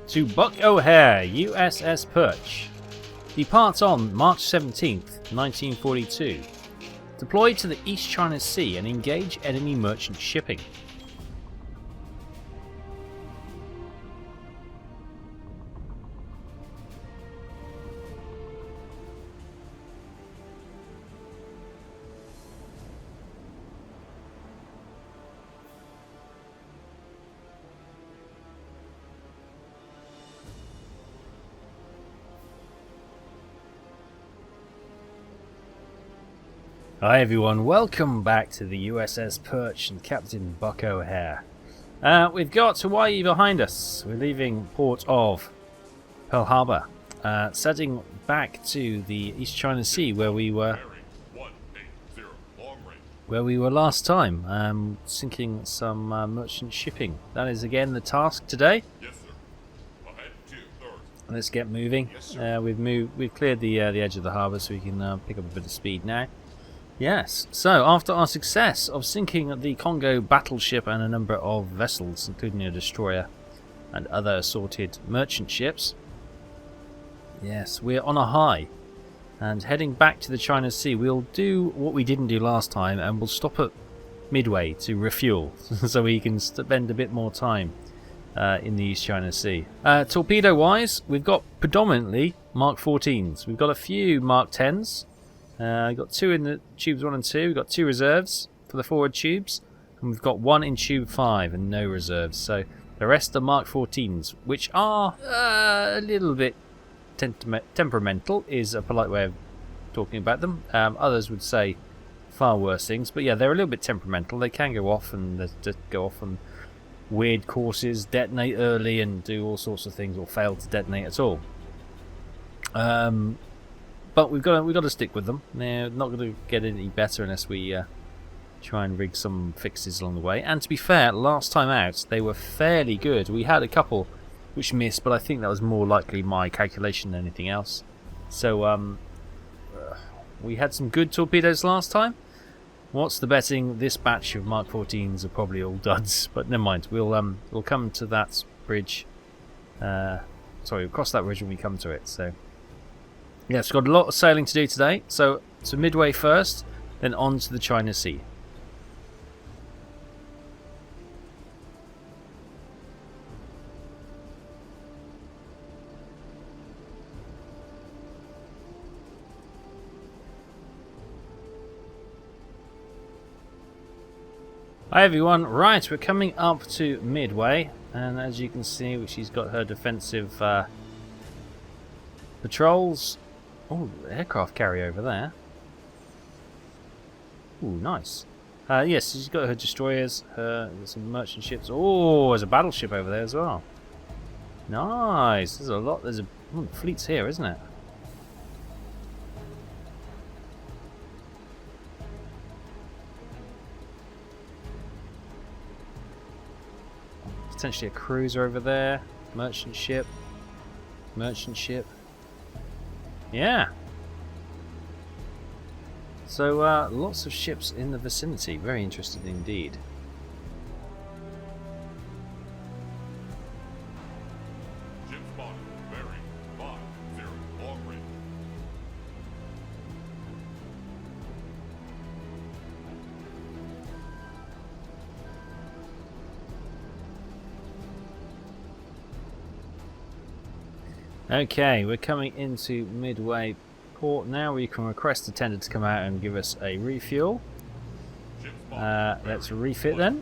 to Buck O'Hare, USS Perch. Departs on March 17th, 1942. Deploy to the East China Sea and engage enemy merchant shipping. Hi everyone, welcome back to the USS Perch and Captain Buck O'Hare. We've got Hawaii behind us. We're leaving port of Pearl Harbor, setting back to the East China Sea where we were last time, sinking some merchant shipping. That is again the task today. Yes, sir. Ahead 2/3. Let's get moving. We've cleared the edge of the harbour, so we can pick up a bit of speed now. Yes, so after our success of sinking the Congo battleship and a number of vessels, including a destroyer and other assorted merchant ships, yes, we're on a high. And heading back to the China Sea, we'll do what we didn't do last time, and we'll stop at Midway to refuel, so we can spend a bit more time in the East China Sea. Torpedo-wise, we've got predominantly Mark 14s. We've got a few Mark 10s. We've got two in the tubes 1 and 2. We've got 2 reserves for the forward tubes, and we've got 1 in tube 5 and no reserves. So the rest are Mark 14s, which are a little bit temperamental, is a polite way of talking about them. Others would say far worse things, but yeah, they're a little bit temperamental. They can go off and just go off on weird courses, detonate early, and do all sorts of things, or fail to detonate at all. But we've got to stick with them. They're not going to get any better unless we try and rig some fixes along the way. And to be fair, last time out they were fairly good. We had a couple which missed, but I think that was more likely my calculation than anything else. So we had some good torpedoes last time. What's the betting? This batch of Mark 14s are probably all duds. But never mind. We'll come to that bridge. Sorry, we'll cross that bridge when we come to it. So. Yes, we've got a lot of sailing to do today, so to Midway first, then on to the China Sea. Hi everyone, right, we're coming up to Midway, and as you can see, she's got her defensive patrols. Oh, aircraft carrier over there. Ooh, nice. Yes, she's got her destroyers, some merchant ships. Oh, there's a battleship over there as well. Nice. There's a lot. There's a fleet's here, isn't it? Potentially a cruiser over there. Merchant ship. Merchant ship. Yeah. So lots of ships in the vicinity. Very interesting indeed. Ship spotted. Bearing 50. Long range. Okay, we're coming into Midway port now. We can request the tender to come out and give us a refuel. Let's refit then.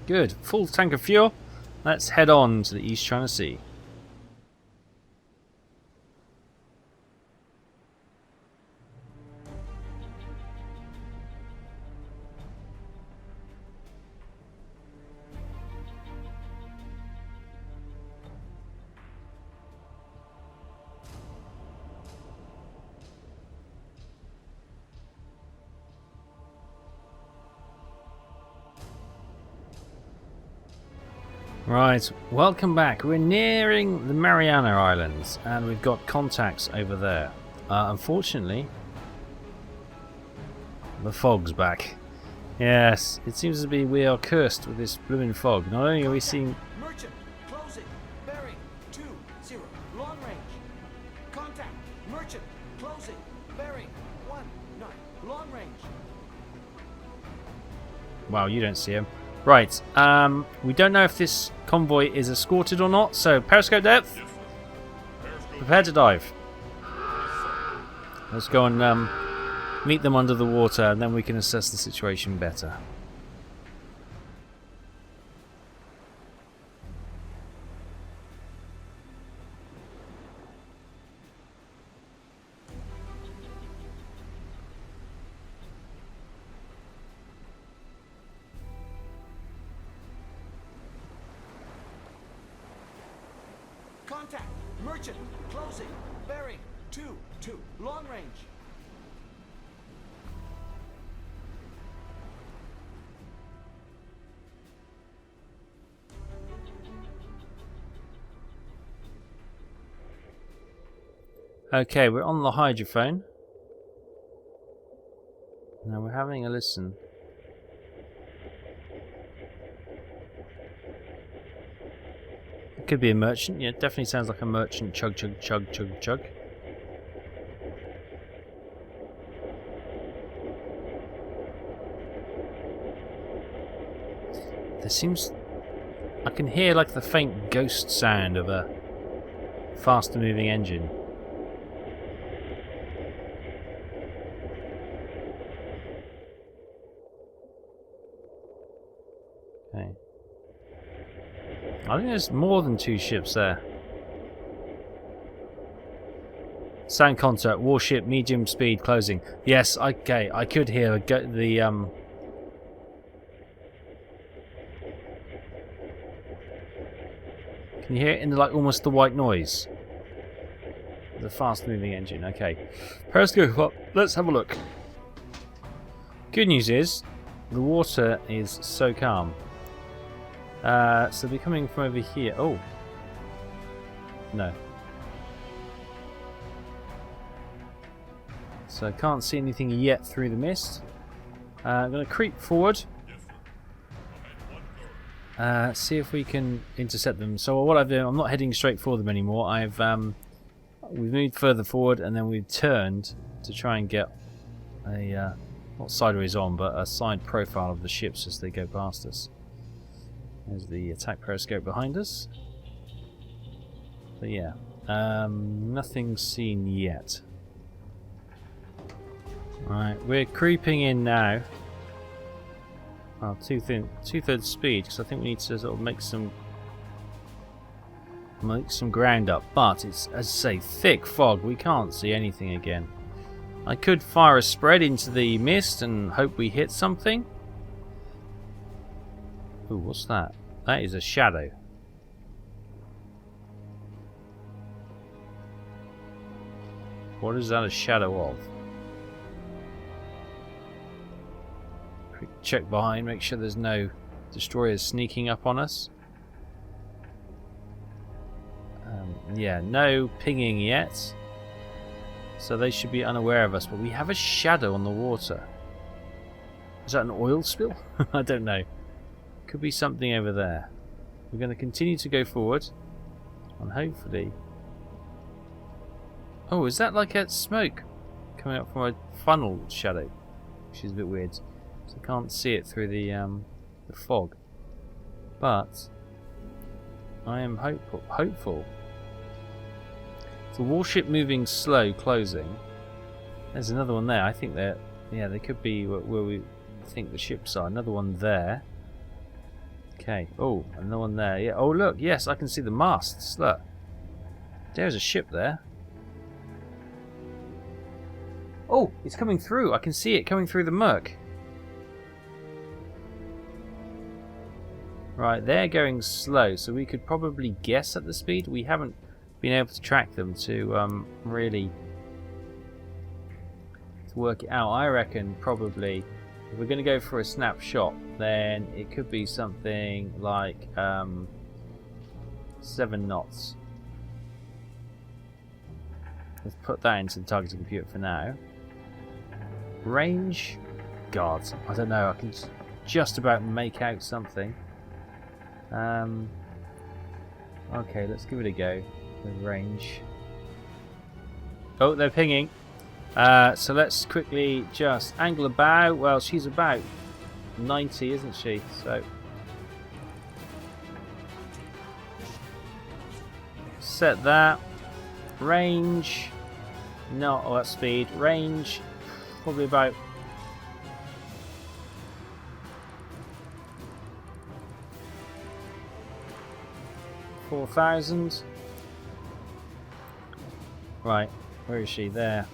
Good, full tank of fuel. Let's head on to the East China Sea. Right, welcome back. We're nearing the Mariana Islands and we've got contacts over there. Unfortunately, the fog's back. Yes, it seems to be we are cursed with this blooming fog. Not only are we seeing... Merchant, Wow, you don't see him. Right. We don't know if this convoy is escorted or not. So periscope depth. Yes, sir. Periscope. Prepare to dive. Let's go and meet them under the water, and then we can assess the situation better. Contact! Merchant! Closing! Bearing! 2-2. Long range! Okay, we're on the hydrophone. Now we're having a listen. It could be a merchant. Yeah, it definitely sounds like a merchant. Chug, chug, chug, chug, chug. There seems... I can hear like the faint ghost sound of a faster moving engine. Okay. I think there's more than 2 ships there. Sound contact, warship, medium speed, closing. Yes, okay, I could hear the Can you hear it in the, like almost the white noise? The fast moving engine, okay. Periscope up, let's have a look. Good news is, the water is so calm. So they're coming from over here. Oh. No. So I can't see anything yet through the mist. I'm going to creep forward. Yes, sir. Ahead 1/3. See if we can intercept them. So what I've done, I'm not heading straight for them anymore. We've moved further forward and then we've turned to try and get a, not sideways on, but a side profile of the ships as they go past us. There's the attack periscope behind us. But yeah, nothing seen yet. Right, we're creeping in now. Well, 2/3 speed, because I think we need to sort of make some ground up. But it's, as I say, thick fog. We can't see anything again. I could fire a spread into the mist and hope we hit something. Ooh, what's that? That is a shadow. What is that a shadow of? Quick check behind, make sure there's no destroyers sneaking up on us. Yeah, no pinging yet. So they should be unaware of us, but we have a shadow on the water. Is that an oil spill? I don't know. Could be something over there. We're going to continue to go forward, and hopefully... Oh, is that like a smoke coming up from a funnel shadow? Which is a bit weird. So I can't see it through the fog. But I am hopeful. The warship moving slow, closing. There's another one there. I think they're... Yeah, they could be where we think the ships are. Another one there. Okay. Oh, another one there. Yeah. Oh, look. Yes, I can see the masts. Look. There's a ship there. Oh, it's coming through. I can see it coming through the murk. Right, they're going slow, so we could probably guess at the speed. We haven't been able to track them to really work it out. I reckon probably if we're going to go for a snapshot, then it could be something like 7 knots. Let's put that into the targeting computer for now. Range? God, I don't know. I can just about make out something. Okay, let's give it a go. The range. Oh, they're pinging. So let's quickly just angle about. Well, she's about 90, isn't she? So set that. Range. No, oh, that's speed. Range. Probably about 4,000. Right, where is she? There.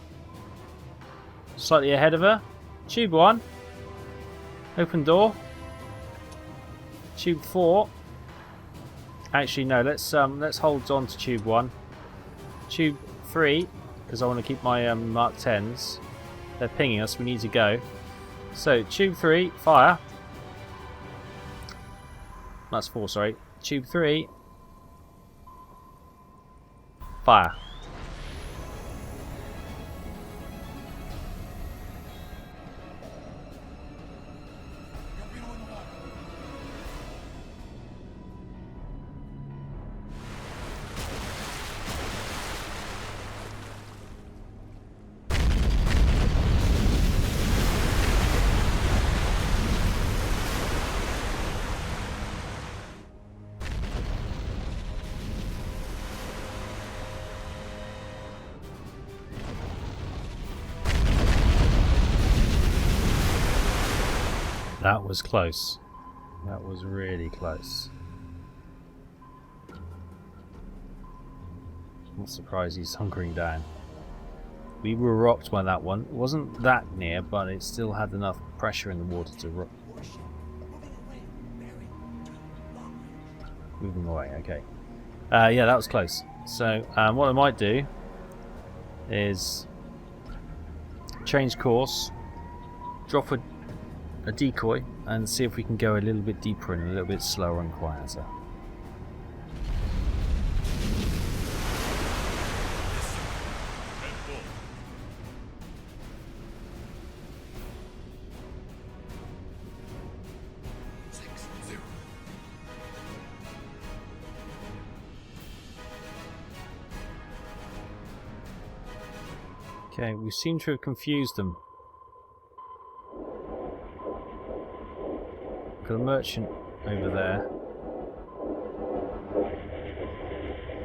Slightly ahead of her. Tube 1. Open door. Tube 4. Actually, no. Let's hold on to tube 1. Tube 3, because I want to keep my Mark 10s. They're pinging us. We need to go. So tube 3, fire. That's 4. Sorry. Tube 3, fire. That was close. That was really close. I'm not surprised he's hunkering down. We were rocked by that one. It wasn't that near, but it still had enough pressure in the water to rock. Moving away, okay. Yeah, that was close. So, what I might do is change course, drop a decoy, and see if we can go a little bit deeper and a little bit slower and quieter. Okay, we seem to have confused them. Got a merchant over there.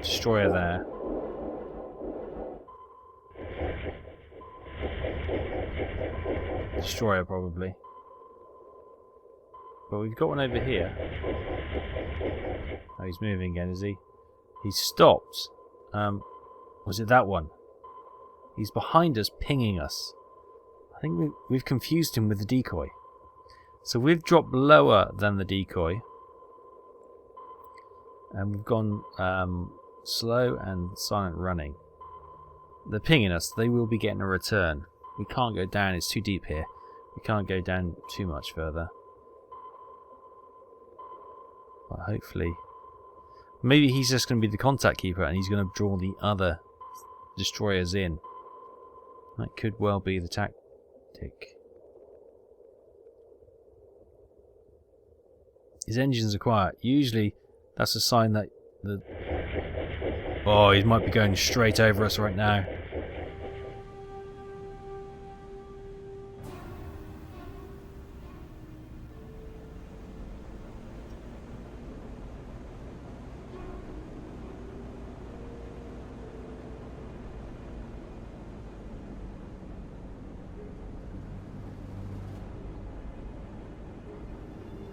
Destroyer there. Destroyer probably. But we've got one over here. Oh, he's moving again, is he? He's stopped. Was it that one? He's behind us, pinging us. I think we've confused him with the decoy. So we've dropped lower than the decoy. And we've gone slow and silent running. They're pinging us. They will be getting a return. We can't go down. It's too deep here. We can't go down too much further. But hopefully... Maybe he's just going to be the contact keeper and he's going to draw the other destroyers in. That could well be the tactic. His engines are quiet. Usually that's a sign that the... Oh, he might be going straight over us right now.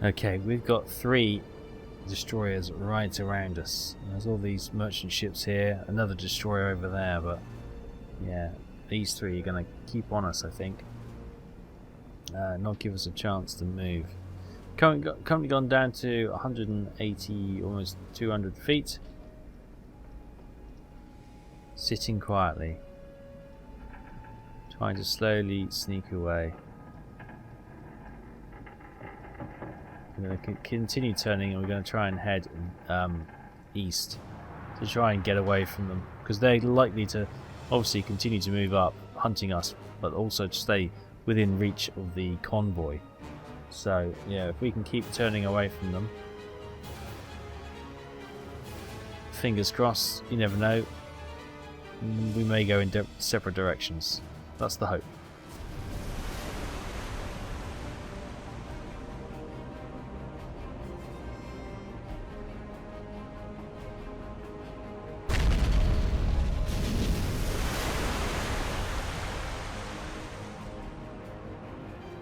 Okay, we've got 3 destroyers right around us. There's all these merchant ships here, another destroyer over there, but yeah, these 3 are going to keep on us, I think. Not give us a chance to move. Currently gone down to 180, almost 200 feet. Sitting quietly. Trying to slowly sneak away. We're going to continue turning and we're going to try and head east to try and get away from them, because they're likely to obviously continue to move up hunting us, but also to stay within reach of the convoy. So yeah, if we can keep turning away from them, fingers crossed, you never know, we may go in separate directions. That's the hope.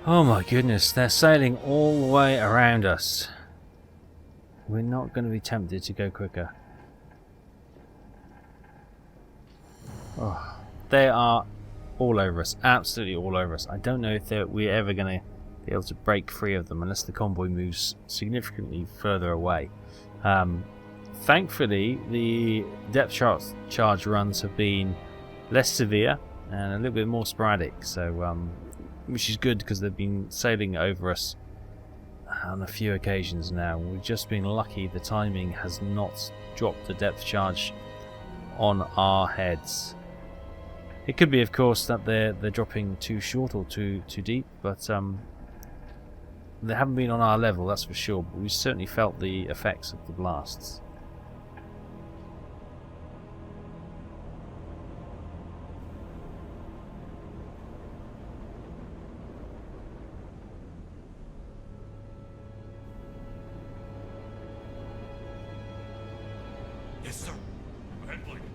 Oh my goodness, they're sailing all the way around us. We're not going to be tempted to go quicker. Oh, they are all over us, absolutely all over us. I don't know if we're ever going to be able to break free of them unless the convoy moves significantly further away. Thankfully, the depth charge runs have been less severe and a little bit more sporadic, so which is good because they've been sailing over us on a few occasions now. We've just been lucky the timing has not dropped the depth charge on our heads. It could be, of course, that they're dropping too short or too deep, but they haven't been on our level, that's for sure. But we've certainly felt the effects of the blasts. Yes, sir. Ahead, Plankton.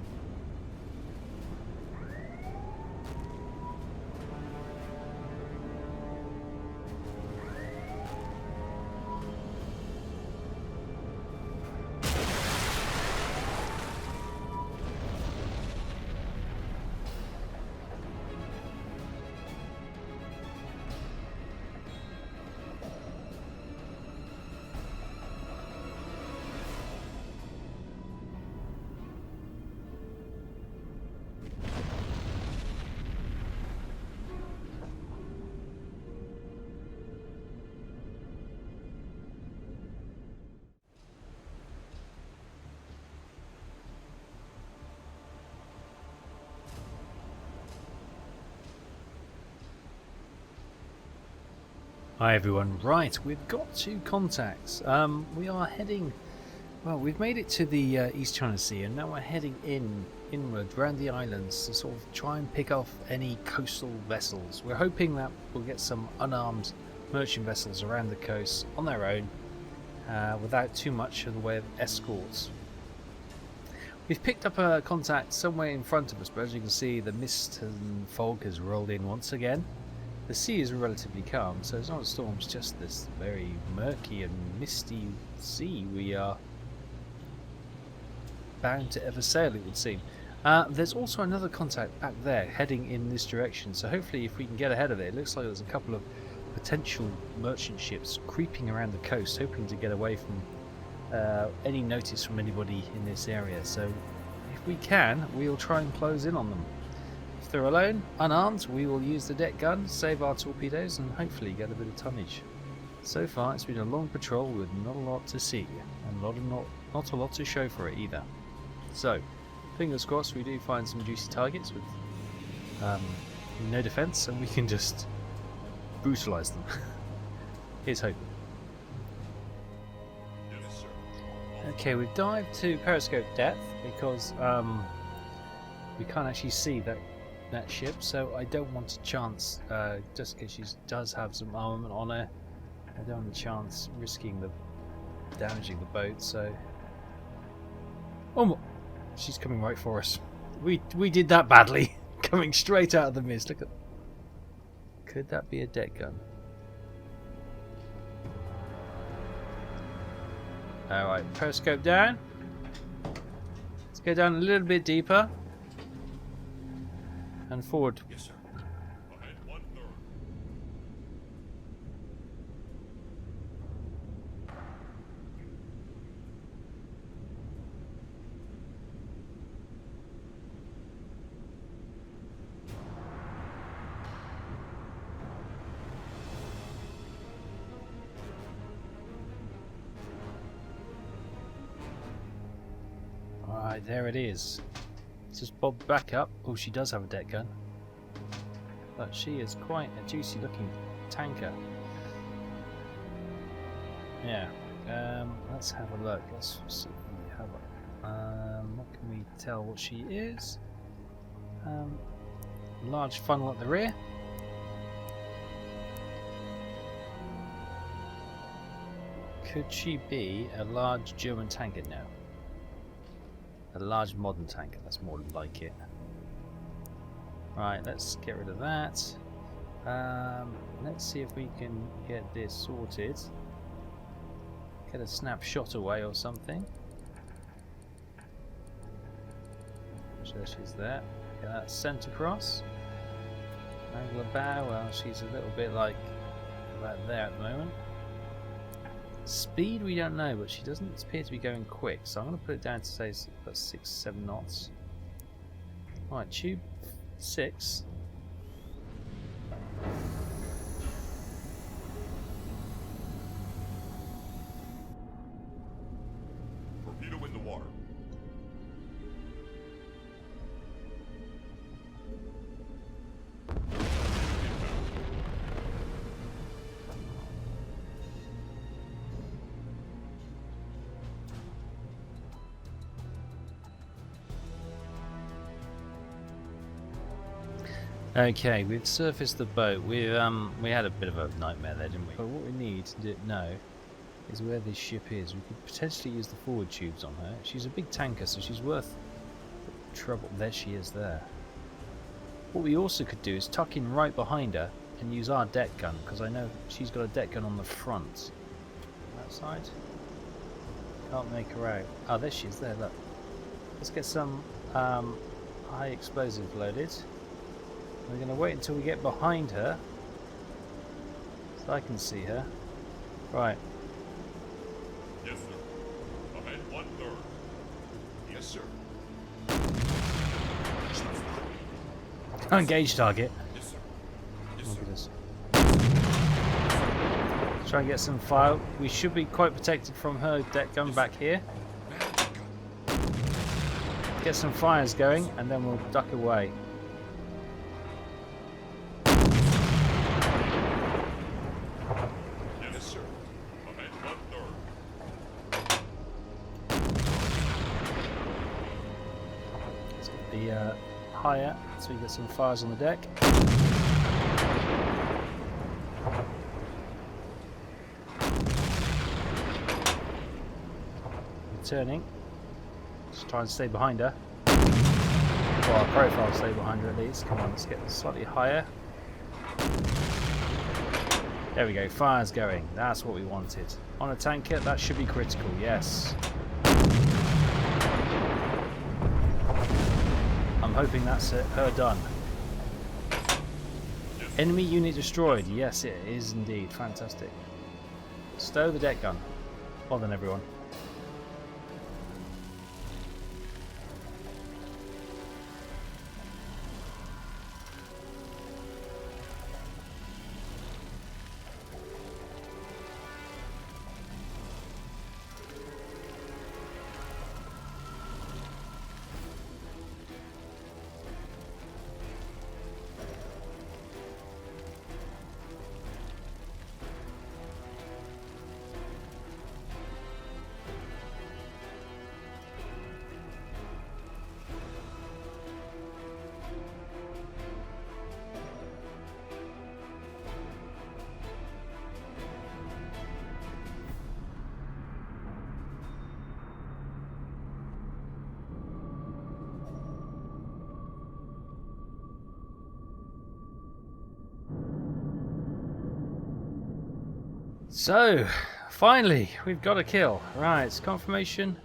Hi everyone, right, we've got 2 contacts. We are heading, well, we've made it to the East China Sea and now we're heading inward around the islands to sort of try and pick off any coastal vessels. We're hoping that we'll get some unarmed merchant vessels around the coast on their own without too much in the way of escorts. We've picked up a contact somewhere in front of us, but as you can see the mist and fog has rolled in once again. The sea is relatively calm, so it's not a storm, it's just this very murky and misty sea we are bound to ever sail, it would seem. There's also another contact back there heading in this direction, so hopefully if we can get ahead of it. It looks like there's a couple of potential merchant ships creeping around the coast, hoping to get away from any notice from anybody in this area. So if we can, we'll try and close in on them. If they're alone, unarmed, we will use the deck gun, save our torpedoes and hopefully get a bit of tonnage. So far it's been a long patrol with not a lot to see and not a lot to show for it either. So fingers crossed we do find some juicy targets with no defence and we can just brutalise them. Here's hoping. Yes, sir. Okay, we've dived to periscope depth because we can't actually see that ship, so I don't want a chance, just because she does have some armament on her, I don't want a chance risking damaging the boat, so... Oh, she's coming right for us. We did that badly, coming straight out of the mist. Look at... Could that be a deck gun? Alright, periscope down. Let's go down a little bit deeper. And forward. Yes, sir. Ahead 1/3. Alright, there it is. Just bob back up. Oh, she does have a deck gun. But she is quite a juicy looking tanker. Yeah. Let's have a look. Let's see what we have. What can we tell what she is? Large funnel at the rear. Could she be a large German tanker now? A large modern tanker, that's more like it. Right, let's get rid of that. Let's see if we can get this sorted. Get a snapshot away or something. So she's there. Get that sent across. Angle of bow. Well, she's a little bit like about there at the moment. Speed we don't know, but she doesn't appear to be going quick, so I'm going to put it down to say about 6-7 knots. Right, tube 6. Torpedo in the water. Okay, we've surfaced the boat. We had a bit of a nightmare there, didn't we? But what we need to know is where this ship is. We could potentially use the forward tubes on her. She's a big tanker, so she's worth trouble. There she is there. What we also could do is tuck in right behind her and use our deck gun, because I know she's got a deck gun on the front. That side. Can't make her out. Oh, there she is there, look. Let's get some high explosive loaded. We're going to wait until we get behind her so I can see her. Right. Yes, sir. Ahead 1/3. Yes, sir. Engage target. Yes, sir. Yes, Look sir. at this. Try and get some fire. We should be quite protected from her deck gun back here. Get some fires going and then we'll duck away. Yes, sir. Ahead 1/3. Let's get the higher so we get some fires on the deck. Returning. Just try and stay behind her. Well, our profile stay behind her at least. Come on, let's get slightly higher. There we go, fire's going. That's what we wanted. On a tanker, that should be critical, yes. I'm hoping that's it, her done. Enemy unit destroyed. Yes, it is indeed. Fantastic. Stow the deck gun. Well done, everyone. So, finally, we've got a kill. Right, it's confirmation.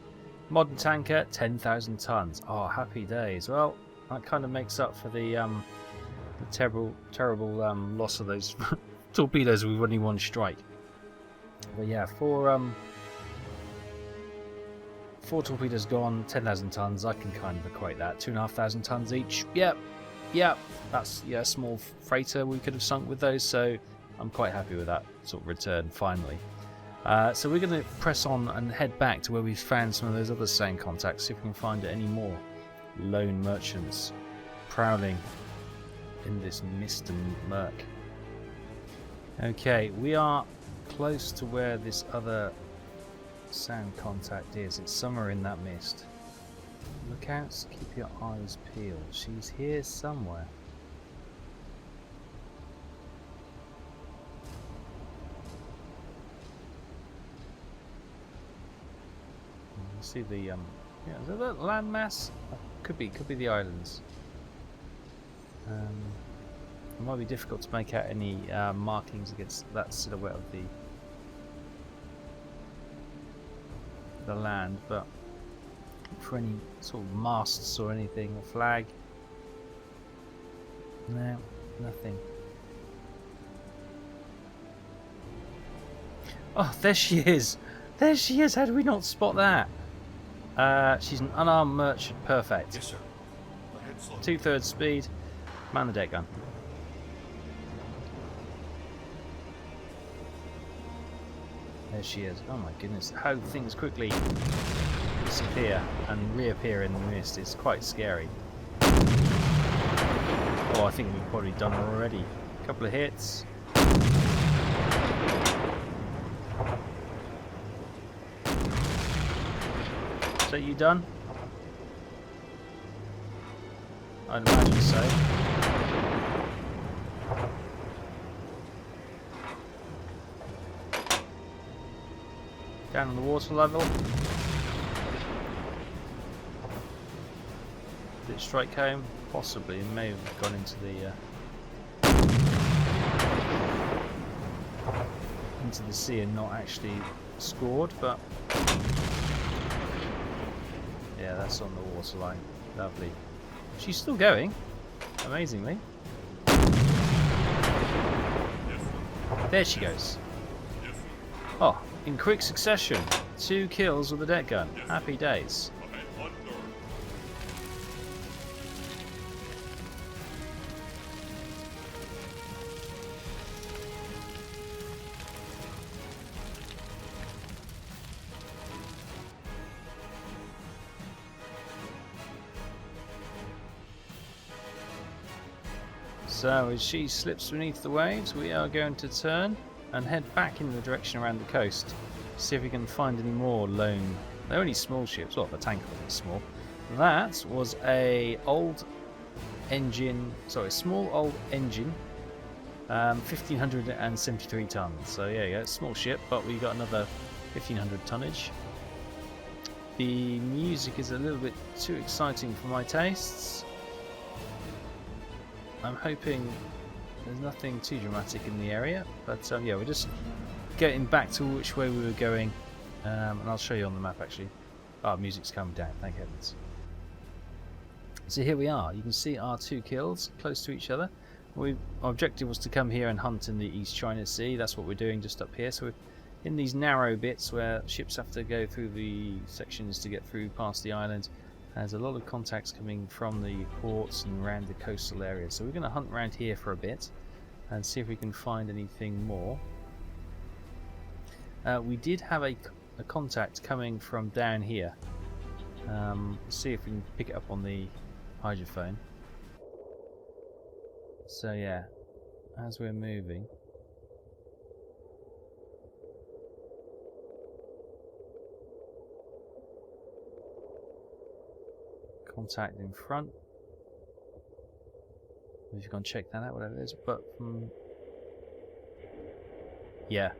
Modern tanker, 10,000 tons. Oh, happy days. Well, that kind of makes up for the terrible loss of those torpedoes with only one strike. But yeah, four torpedoes gone, 10,000 tons. I can kind of equate that. 2,500 tons each. Yep. That's a small freighter we could have sunk with those. So I'm quite happy with that sort of return finally. So we're going to press on and head back to where we found some of those other sound contacts, see if we can find any more lone merchants prowling in this mist and murk. Okay, we are close to where this other sound contact is. It's somewhere in that mist. Look out, keep your eyes peeled. She's here somewhere. You see the yeah, is that a landmass? Could be the islands. It might be difficult to make out any markings against that silhouette of the land, but for any sort of masts or anything, a flag, no, nothing. Oh, there she is! There she is! How did we not spot that? She's an unarmed merchant. Perfect. Yes, sir. Ahead slow. 2/3 speed. Man the deck gun. There she is. Oh my goodness. How things quickly disappear and reappear in the mist is quite scary. Oh, I think we've probably done her already. A couple of hits. Is that you done? I'd imagine so. Down on the water level. Did it strike home? Possibly. It may have gone into the sea and not actually scored, but yeah, that's on the waterline. Lovely. She's still going, amazingly. There she goes. Oh, in quick succession, 2 kills with the deck gun. Happy days. Ahead 1/3. So as she slips beneath the waves, we are going to turn and head back in the direction around the coast. See if we can find any more lone. They're only small ships. Well, the tanker was small. That was a old engine. Sorry, small old engine. 1,573 tons. So yeah, small ship, but we got another 1,500 tonnage. The music is a little bit too exciting for my tastes. I'm hoping there's nothing too dramatic in the area, but yeah, we're just getting back to which way we were going, and I'll show you on the map actually. Oh, music's coming down, thank heavens. So here we are. You can see our 2 kills close to each other. Our objective was to come here and hunt in the East China Sea. That's what we're doing just up here. So we're in these narrow bits where ships have to go through the sections to get through past the island. There's a lot of contacts coming from the ports and around the coastal areas. So we're going to hunt around here for a bit and see if we can find anything more. We did have a contact coming from down here. See if we can pick it up on the hydrophone. So yeah, as we're moving, contact in front. If you can check that out, whatever it is, but yeah.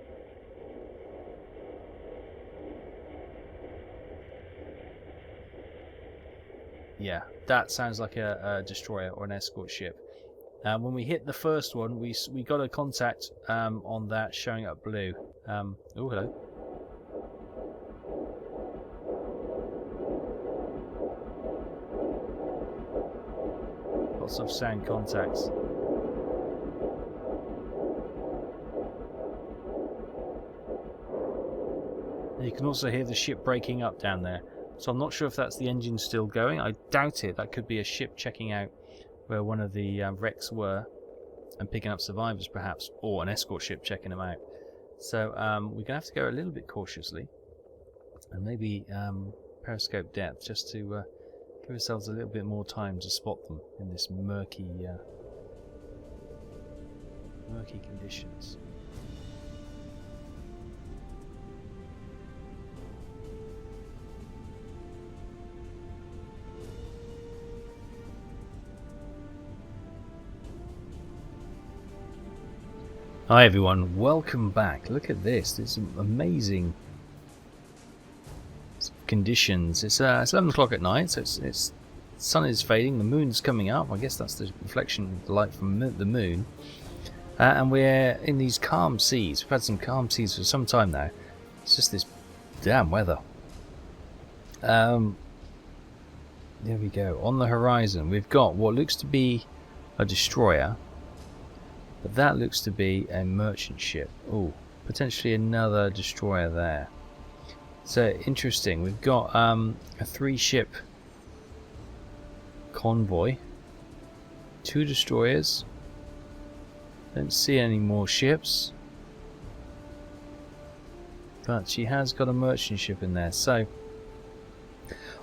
Yeah, that sounds like a destroyer or an escort ship. When we hit the first one, we got a contact on that showing up blue. Oh, hello. Lots of sound contacts. You can also hear the ship breaking up down there. So I'm not sure if that's the engine still going. I doubt it. That could be a ship checking out where one of the wrecks were and picking up survivors perhaps, or an escort ship checking them out. So we're going to have to go a little bit cautiously and maybe periscope depth just to give ourselves a little bit more time to spot them in this murky conditions. Hi everyone, welcome back. Look at this. It's amazing conditions. It's 11 o'clock at night, so it's sun is fading, the moon's coming up. I guess that's the reflection of the light from the moon. And we're in these calm seas. We've had some calm seas for some time now. It's just this damn weather. There we go. On the horizon, we've got what looks to be a destroyer, but that looks to be a merchant ship. Oh, potentially another destroyer there. So interesting. We've got a 3-ship convoy, 2 destroyers. Don't see any more ships, but she has got a merchant ship in there. So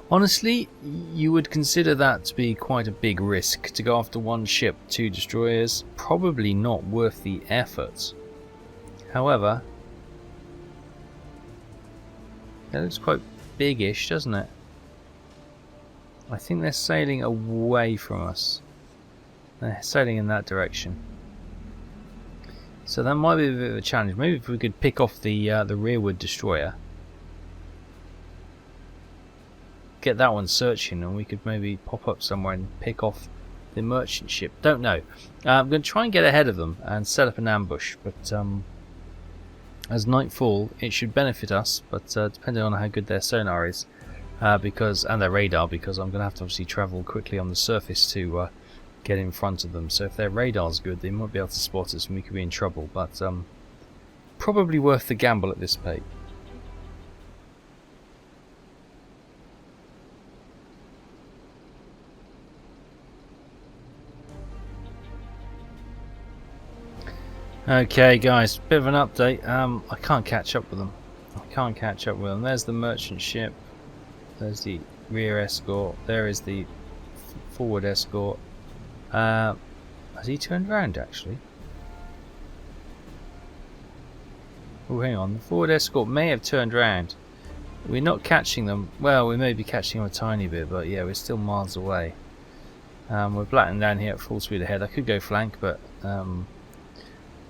honestly, you would consider that to be quite a big risk to go after 1 ship, 2 destroyers. Probably not worth the effort. However, that looks quite big-ish, doesn't it? I think they're sailing away from us. They're sailing in that direction. So that might be a bit of a challenge. Maybe if we could pick off the rearward destroyer, get that one searching, and we could maybe pop up somewhere and pick off the merchant ship. Don't know. I'm going to try and get ahead of them and set up an ambush, but as nightfall it should benefit us, but depending on how good their sonar is, and their radar, because I'm going to have to obviously travel quickly on the surface to get in front of them. So if their radar's good, they might be able to spot us and we could be in trouble, but probably worth the gamble at this rate. Okay guys, bit of an update. I can't catch up with them. There's the merchant ship, there's the rear escort, there is the forward escort. Has he turned around actually? Oh, hang on. The forward escort may have turned around. We're not catching them. Well, we may be catching them a tiny bit, but yeah, we're still miles away. We're blatting down here at full speed ahead. I could go flank, but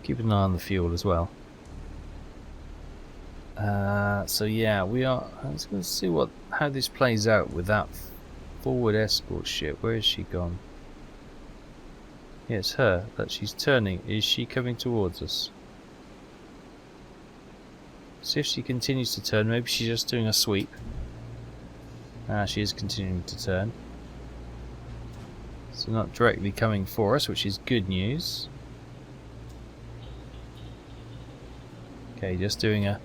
keep an eye on the fuel as well. So yeah, we are. Let's go see how this plays out with that forward escort ship. Where is she gone? Yeah, it's her, but she's turning. Is she coming towards us? See if she continues to turn. Maybe she's just doing a sweep. She is continuing to turn. So not directly coming for us, which is good news. Okay, just doing a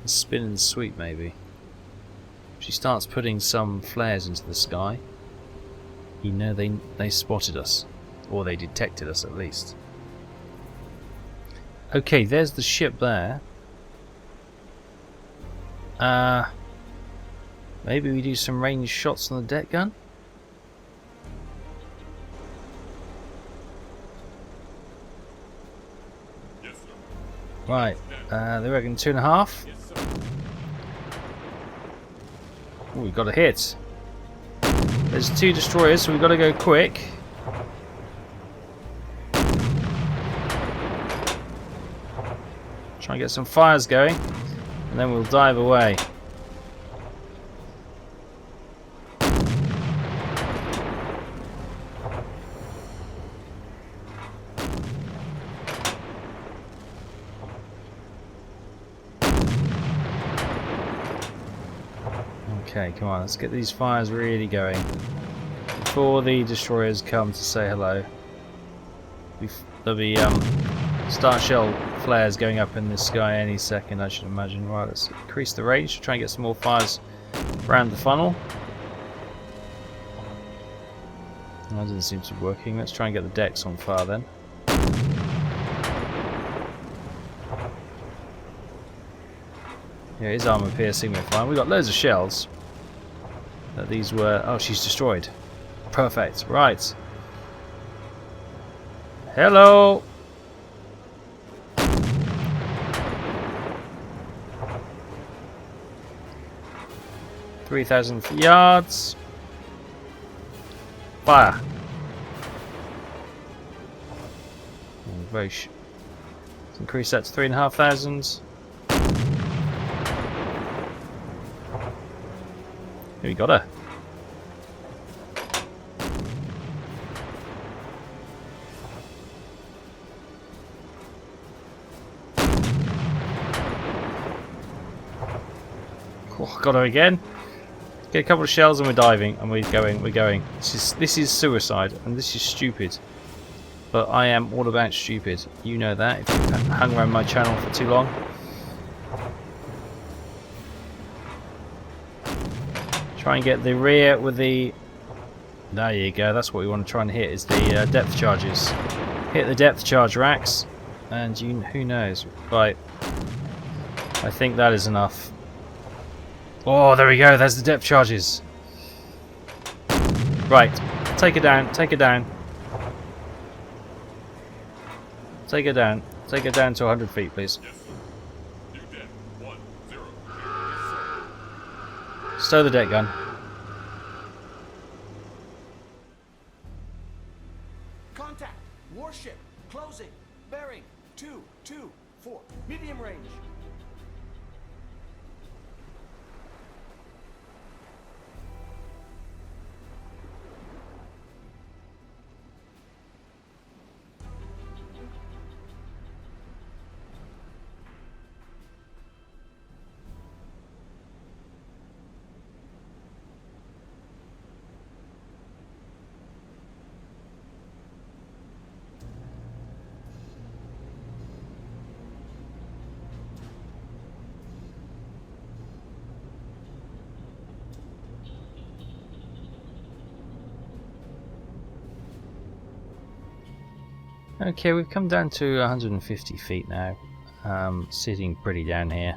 spin and sweep maybe. She starts putting some flares into the sky. You know they spotted us. Or they detected us at least. Okay, there's the ship there. Maybe we do some range shots on the deck gun? Yes, sir. Right, they reckon 2.5. Yes, sir. Oh, we've got a hit. There's 2 destroyers, so we've got to go quick. Try and get some fires going, and then we'll dive away. Okay, come on, let's get these fires really going before the destroyers come to say hello. There'll be star shell flares going up in the sky any second, I should imagine. Right, let's increase the range, try and get some more fires around the funnel. That doesn't seem to be working. Let's try and get the decks on fire then. Yeah, his armour piercing, we're fine. We've got loads of shells. But these were... Oh, she's destroyed. Perfect. Right. Hello! "3,000 yards. Fire." Let's increase that to 3,500. Here we got her. got her again. Get a couple of shells and we're diving and we're going. This is suicide and this is stupid. But I am all about stupid. You know that if you've hung around my channel for too long. Try and get the rear with the... There you go, that's what we want to try and hit, is the depth charges. Hit the depth charge racks, and who knows. Right, I think that is enough. Oh, there we go, there's the depth charges. Right, take it down, take it down. Take it down. Take it down to 100 feet, please. Yes, sir. New deck 10. Stow the deck gun. Contact. Warship. Closing. Bearing. 224. Medium range. Okay, we've come down to 150 feet now, sitting pretty down here.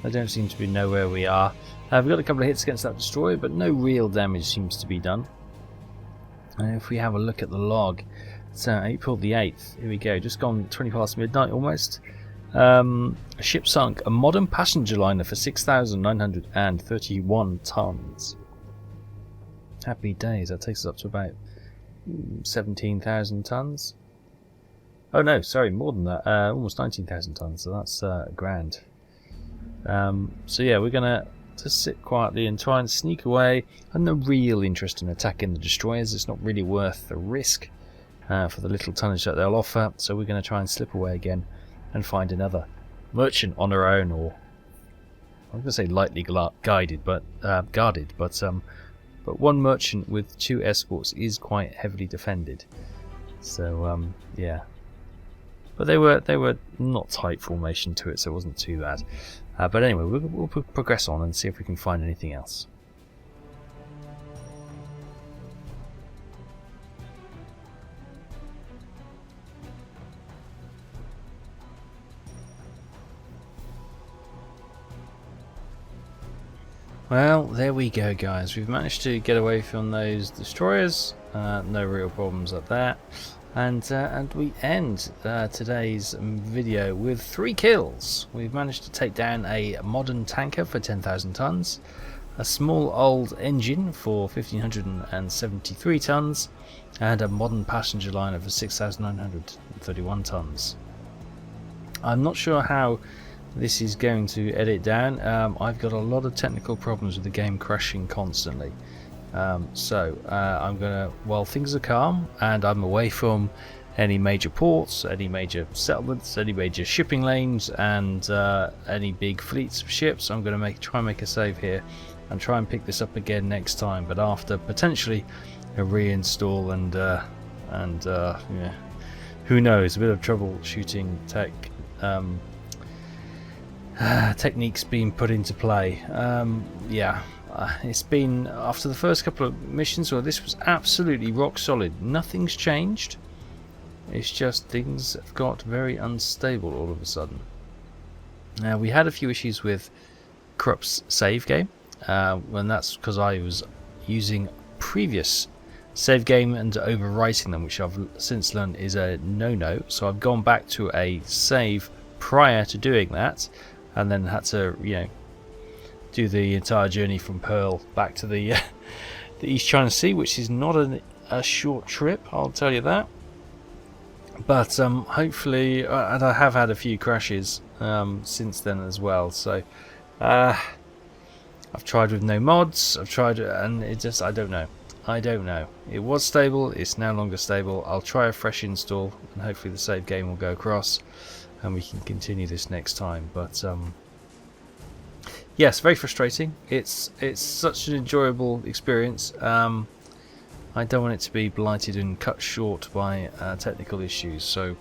I don't seem to be know where we are. We've got a couple of hits against that destroyer, but no real damage seems to be done. And if we have a look at the log, it's April the 8th, here we go, just gone 20 past midnight almost. A ship sunk, a modern passenger liner for 6,931 tons. Happy days, that takes us up to about 17,000 tons. Oh no, sorry, more than that, almost 19,000 tons, so that's grand. So yeah, we're gonna just sit quietly and try and sneak away, and no real interest in attacking the destroyers. It's not really worth the risk for the little tonnage that they'll offer, so we're going to try and slip away again and find another merchant on our own, or I'm going to say lightly guided, but guarded, but one merchant with 2 escorts is quite heavily defended. So yeah, but they were not tight formation to it, so it wasn't too bad. But anyway, we'll progress on and see if we can find anything else. Well, there we go, guys. We've managed to get away from those destroyers. No real problems at that. And we end today's video with 3 kills. We've managed to take down a modern tanker for 10,000 tons, a small old engine for 1,573 tons, and a modern passenger liner for 6,931 tons. I'm not sure how this is going to edit down. I've got a lot of technical problems with the game crashing constantly. So I'm gonna, while things are calm and I'm away from any major ports, any major settlements, any major shipping lanes, and any big fleets of ships, I'm gonna try and make a save here and try and pick this up again next time, but after potentially a reinstall and yeah, who knows, a bit of troubleshooting techniques being put into play. Yeah. It's been, after the first couple of missions, well, this was absolutely rock solid. Nothing's changed. It's just things have got very unstable all of a sudden. Now, we had a few issues with Corrupt's save game, and that's because I was using previous save game and overwriting them, which I've since learned is a no-no. So I've gone back to a save prior to doing that, and then had to, you know, do the entire journey from Pearl back to the East China Sea, which is not a short trip, I'll tell you that. But hopefully, and I have had a few crashes since then as well. So I've tried with no mods. I've tried, and it just, I don't know. It was stable. It's no longer stable. I'll try a fresh install, and hopefully the save game will go across, and we can continue this next time. But yeah, yes, very frustrating. It's such an enjoyable experience. I don't want it to be blighted and cut short by technical issues, so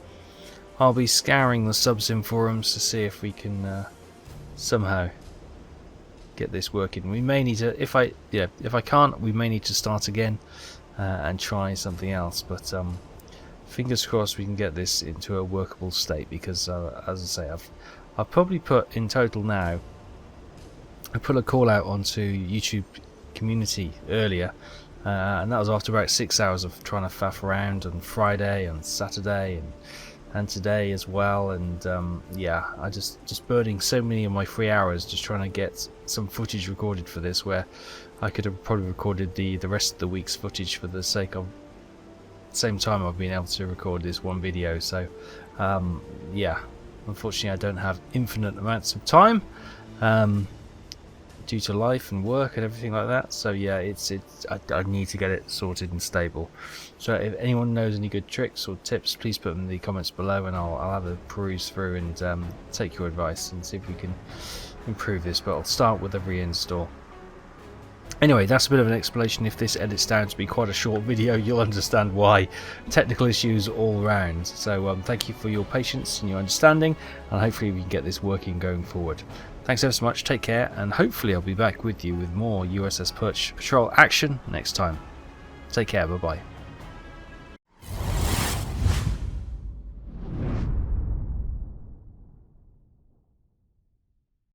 I'll be scouring the subsim forums to see if we can somehow get this working. We may need to, if I can't, we may need to start again and try something else, but fingers crossed we can get this into a workable state, because as I say, I've probably put in total now, I put a call out onto YouTube community earlier, and that was after about 6 hours of trying to faff around on Friday and Saturday and today as well, and yeah, I just burning so many of my free hours just trying to get some footage recorded for this, where I could have probably recorded the rest of the week's footage for the sake of same time I've been able to record this one video. So yeah, unfortunately I don't have infinite amounts of time due to life and work and everything like that, so yeah, I need to get it sorted and stable. So if anyone knows any good tricks or tips, please put them in the comments below, and I'll have a peruse through and take your advice and see if we can improve this, but I'll start with a reinstall. Anyway, that's a bit of an explanation. If this edits down to be quite a short video, you'll understand why. Technical issues all round. So thank you for your patience and your understanding, and hopefully we can get this working going forward. Thanks ever so much, take care, and hopefully I'll be back with you with more USS Perch patrol action next time. Take care, bye bye.